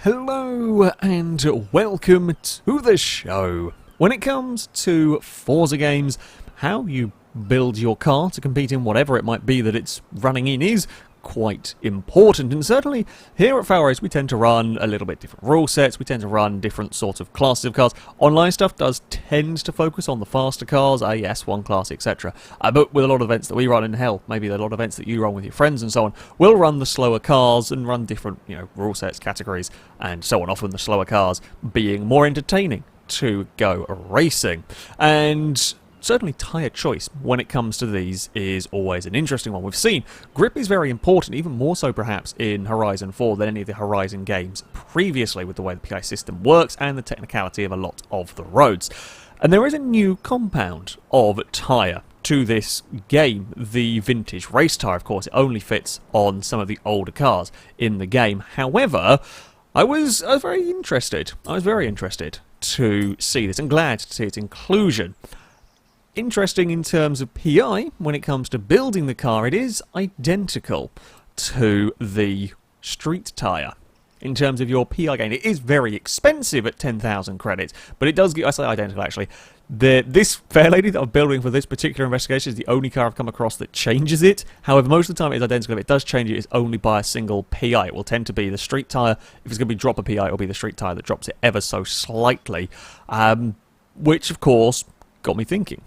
Hello and welcome to the show. When it comes to Forza games, how you build your car to compete in whatever it might be that it's running in is quite important, and certainly here at FailRace we tend to run a little bit different rule sets, we tend to run different sorts of classes of cars. Online stuff does tend to focus on the faster cars, S1 class, etc. But with a lot of events that we run in hell, maybe a lot of events that you run with your friends and so on, we'll run the slower cars and run different, rule sets, categories, and so on, often the slower cars being more entertaining to go racing. And certainly tyre choice when it comes to these is always an interesting one. We've seen grip is very important, even more so perhaps in Horizon 4 than any of the Horizon games previously, with the way the PI system works and the technicality of a lot of the roads. And there is a new compound of tyre to this game, the vintage race tyre. Of course, it only fits on some of the older cars in the game. However, I was very interested. I was very interested to see this and glad to see its inclusion. Interesting in terms of PI, when it comes to building the car, it is identical to the street tyre. In terms of your PI gain, it is very expensive at 10,000 credits, but it does get, I say identical actually, this Fairlady that I'm building for this particular investigation is the only car I've come across that changes it. However, most of the time it's identical. If it does change it, it's only by a single PI. It will tend to be the street tyre. If it's going to be drop a PI, it will be the street tyre that drops it ever so slightly, which of course got me thinking.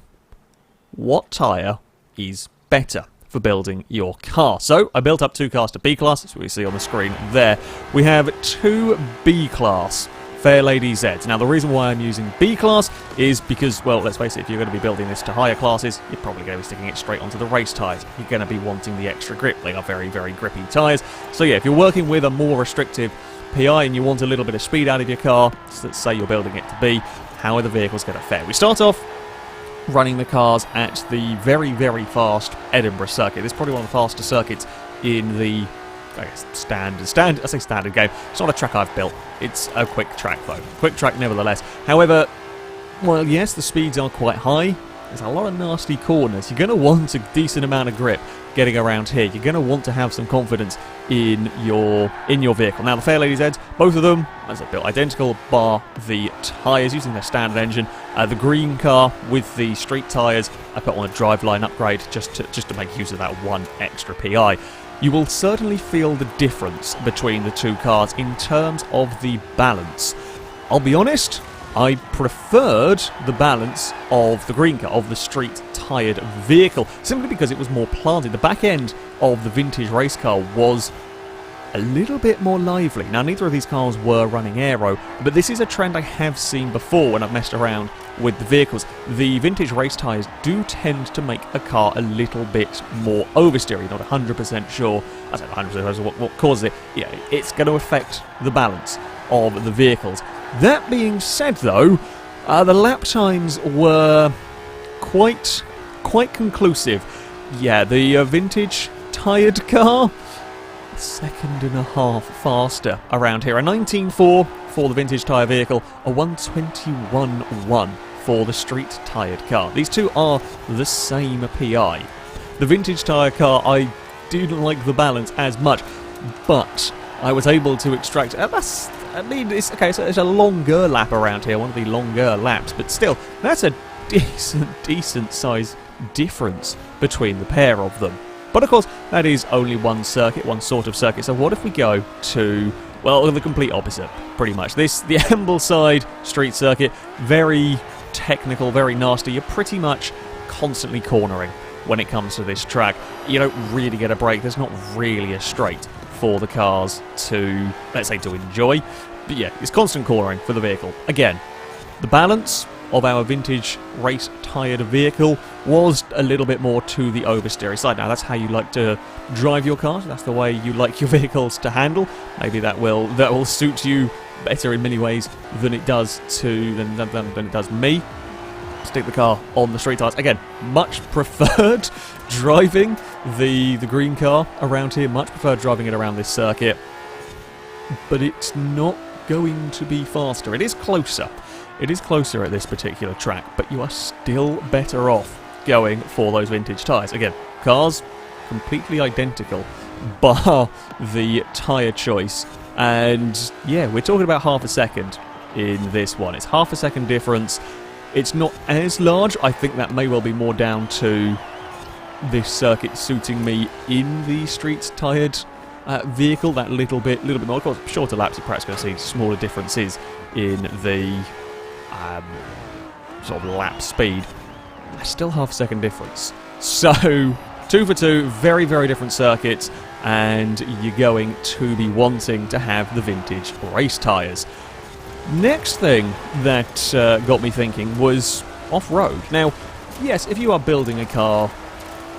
What tyre is better for building your car? So I built up two cars to B class, as we see on the screen there. We have two B class Fairlady Zs. Now the reason why I'm using B class is because, well, let's face it, if you're going to be building this to higher classes, you're probably going to be sticking it straight onto the race tyres. You're going to be wanting the extra grip. They are very, very grippy tyres. So yeah, if you're working with a more restrictive PI and you want a little bit of speed out of your car, let's say you're building it to B, how are the vehicles going to fare? We start off running the cars at the very, very fast Edinburgh circuit. This is probably one of the faster circuits in the, I guess, standard game. It's not a track I've built. It's a quick track, though. Quick track, nevertheless. However, well, yes, the speeds are quite high. There's a lot of nasty corners. You're going to want a decent amount of grip getting around here. You're going to want to have some confidence in your vehicle. Now, the Fairlady Zs, both of them, as I built, identical, bar the tyres using their standard engine. The green car with the street tyres, I put on a driveline upgrade just to make use of that one extra PI. You will certainly feel the difference between the two cars in terms of the balance. I'll be honest, I preferred the balance of the green car, of the street-tyred vehicle, simply because it was more planted. The back end of the vintage race car was a little bit more lively. Now, neither of these cars were running aero, but this is a trend I have seen before when I've messed around with the vehicles. The vintage race tyres do tend to make a car a little bit more oversteer. You're not 100% sure, I don't know 100% sure what causes it. Yeah, it's going to affect the balance of the vehicles. That being said, though, the lap times were quite conclusive. Yeah, the vintage tyred car, a second and a half faster around here. A 19.4 for the vintage tyre vehicle, a 121.1 for the street tyred car. These two are the same PI. The vintage tyre car, I didn't like the balance as much, but I was able to extract. It's okay. So it's a longer lap around here, one of the longer laps, but still, that's a decent size difference between the pair of them. But of course, that is only one circuit, one sort of circuit. So what if we go to, well, the complete opposite, pretty much. The Ambleside street circuit, very technical, very nasty. You're pretty much constantly cornering when it comes to this track. You don't really get a break. There's not really a straight for the cars to, let's say, to enjoy. But yeah, it's constant cornering for the vehicle. Again, the balance of our vintage race tired vehicle was a little bit more to the oversteery side. Now, that's how you like to drive your car. That's the way you like your vehicles to handle. Maybe that will suit you better in many ways than it does than it does me. Stick the car on the street tyres. Again, much preferred driving the green car around here. Much preferred driving it around this circuit. But it's not going to be faster. It is closer. It is closer at this particular track, but you are still better off going for those vintage tyres. Again, cars completely identical, bar the tyre choice And yeah, we're talking about half a second in this one. It's half a second difference. It's not as large. I think that may well be more down to this circuit suiting me in the street tired vehicle, that little bit more. Of course, shorter laps, you're perhaps going to see smaller differences in the sort of lap speed. Still half a second difference. So, 2 for 2, very, very different circuits, and you're going to be wanting to have the vintage race tyres. Next thing that got me thinking was off-road. Now, yes, if you are building a car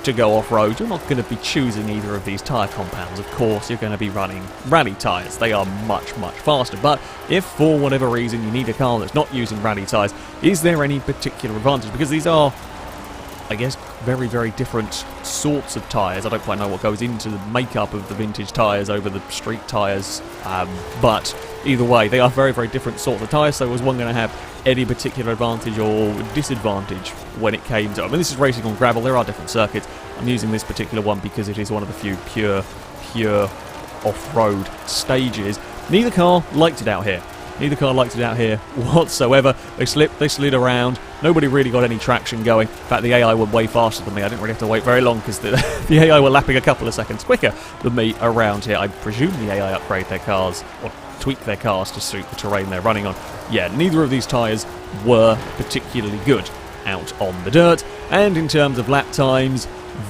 to go off-road, you're not going to be choosing either of these tyre compounds. Of course, you're going to be running rally tyres. They are much, much faster. But if for whatever reason you need a car that's not using rally tyres, is there any particular advantage? Because these are, I guess, very, very different sorts of tyres. I don't quite know what goes into the makeup of the vintage tyres over the street tyres, but either way, they are very, very different sorts of tyres. So was one going to have any particular advantage or disadvantage when it came to... I mean, this is racing on gravel. There are different circuits. I'm using this particular one because it is one of the few pure off-road stages. Neither car liked it out here. Neither car liked it out here whatsoever. They slipped, they slid around. Nobody really got any traction going. In fact, the AI were way faster than me. I didn't really have to wait very long because the AI were lapping a couple of seconds quicker than me around here. I presume the AI upgrade their cars or tweak their cars to suit the terrain they're running on. Yeah, neither of these tyres were particularly good out on the dirt. And in terms of lap times,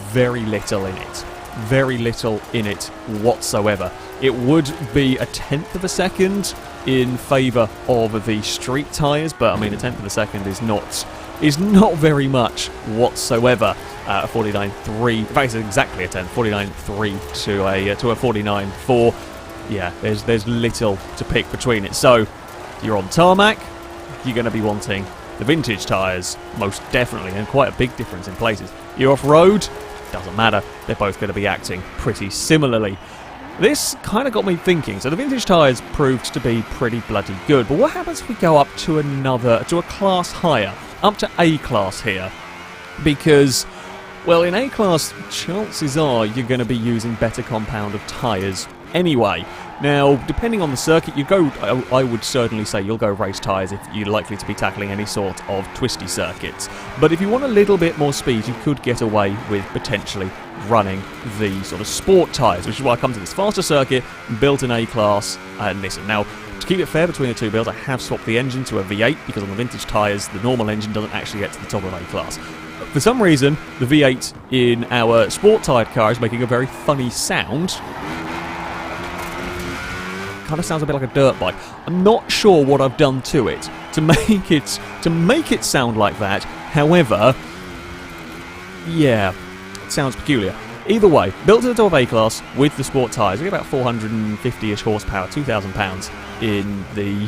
very little in it. Very little in it whatsoever. It would be a tenth of a second in favour of the street tyres, but I mean a tenth of a second is not very much whatsoever. 49.3, in fact it's exactly a tenth, 49.3 to a 49.4. Yeah, there's little to pick between it. So you're on tarmac, you're going to be wanting the vintage tyres, most definitely, and quite a big difference in places. You're off-road, doesn't matter, they're both going to be acting pretty similarly. This kind of got me thinking. So the vintage tyres proved to be pretty bloody good, but what happens if we go up to a class higher, up to A class here? Because, well, in A class, chances are you're going to be using better compound of tyres anyway. Now, depending on the circuit you go, I would certainly say you'll go race tyres if you're likely to be tackling any sort of twisty circuits. But if you want a little bit more speed, you could get away with potentially running the sort of sport tyres, which is why I come to this faster circuit, built in A-class, and listen, now, to keep it fair between the two builds, I have swapped the engine to a V8, because on the vintage tyres, the normal engine doesn't actually get to the top of A-class. For some reason, the V8 in our sport-tyred car is making a very funny sound. Kind of sounds a bit like a dirt bike. I'm not sure what I've done to it to make it sound like that. However, yeah, it sounds peculiar. Either way, built to the top of A-class with the sport tyres, we get about 450-ish horsepower, 2,000 pounds in the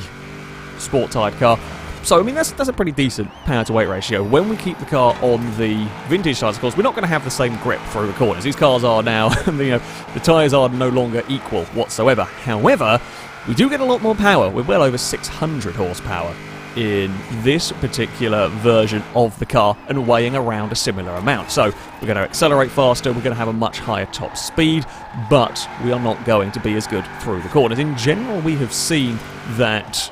sport-tyred car. So, I mean, that's a pretty decent power-to-weight ratio. When we keep the car on the vintage tyres, of course, we're not going to have the same grip through the corners. These cars are now, the tyres are no longer equal whatsoever. However, we do get a lot more power. We're well over 600 horsepower in this particular version of the car and weighing around a similar amount. So, we're going to accelerate faster, we're going to have a much higher top speed, but we are not going to be as good through the corners. In general, we have seen that,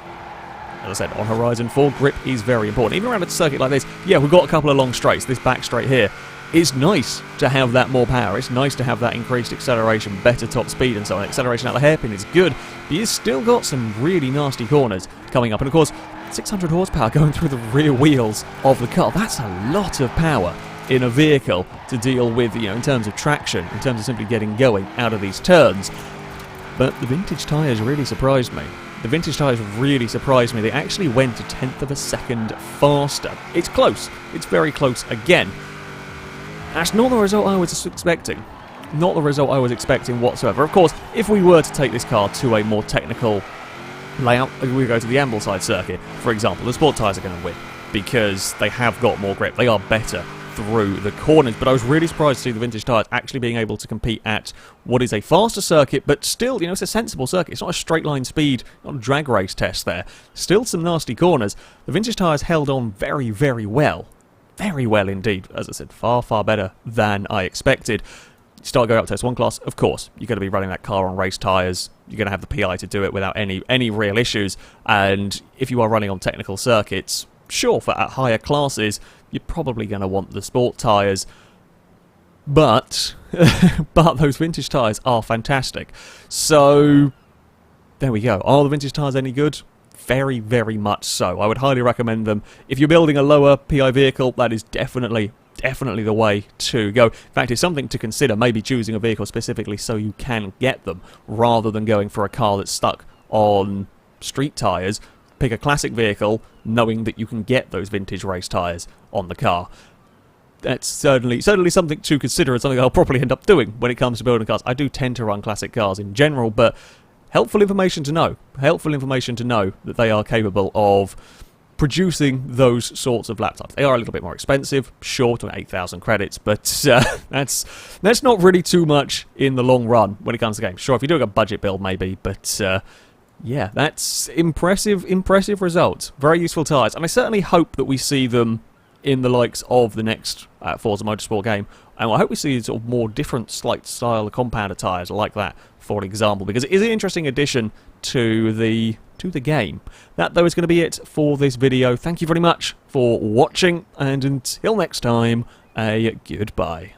as I said, on Horizon 4, grip is very important. Even around a circuit like this, yeah, we've got a couple of long straights. This back straight here, it's nice to have that more power. It's nice to have that increased acceleration, better top speed and so on. Acceleration out the hairpin is good, but you've still got some really nasty corners coming up. And of course, 600 horsepower going through the rear wheels of the car. That's a lot of power in a vehicle to deal with, in terms of traction, in terms of simply getting going out of these turns. But the vintage tyres really surprised me. The vintage tyres really surprised me. They actually went a tenth of a second faster. It's close. It's very close again. That's not the result I was expecting. Not the result I was expecting whatsoever. Of course, if we were to take this car to a more technical layout, we go to the Ambleside circuit, for example, the sport tyres are going to win because they have got more grip. They are better through the corners, but I was really surprised to see the vintage tyres actually being able to compete at what is a faster circuit, but still, it's a sensible circuit. It's not a straight line speed, not a drag race test there. Still some nasty corners. The vintage tyres held on very, very well. Very well indeed. As I said, far, far better than I expected. start going up to S1 class, of course, you're going to be running that car on race tyres. You're going to have the PI to do it without any real issues. And if you are running on technical circuits, sure, for at higher classes, you're probably going to want the sport tyres. But, but those vintage tyres are fantastic. So, there we go. Are the vintage tyres any good? Very, very much so. I would highly recommend them. If you're building a lower PI vehicle, that is definitely the way to go. In fact, it's something to consider, maybe choosing a vehicle specifically so you can get them, rather than going for a car that's stuck on street tyres. Pick a classic vehicle, knowing that you can get those vintage race tyres on the car. That's certainly something to consider, and something I'll probably end up doing when it comes to building cars. I do tend to run classic cars in general, but helpful information to know. Helpful information to know that they are capable of producing those sorts of laptops. They are a little bit more expensive, sure, to 8,000 credits, but that's not really too much in the long run when it comes to games. Sure, if you're doing a budget build, maybe, but yeah, that's impressive results. Very useful tyres, and I certainly hope that we see them in the likes of the next Forza Motorsport game, and I hope we see sort of more different slight style compounder tyres like that, for example, because it is an interesting addition to the game. That, though, is going to be it for this video. Thank you very much for watching, and until next time, a goodbye.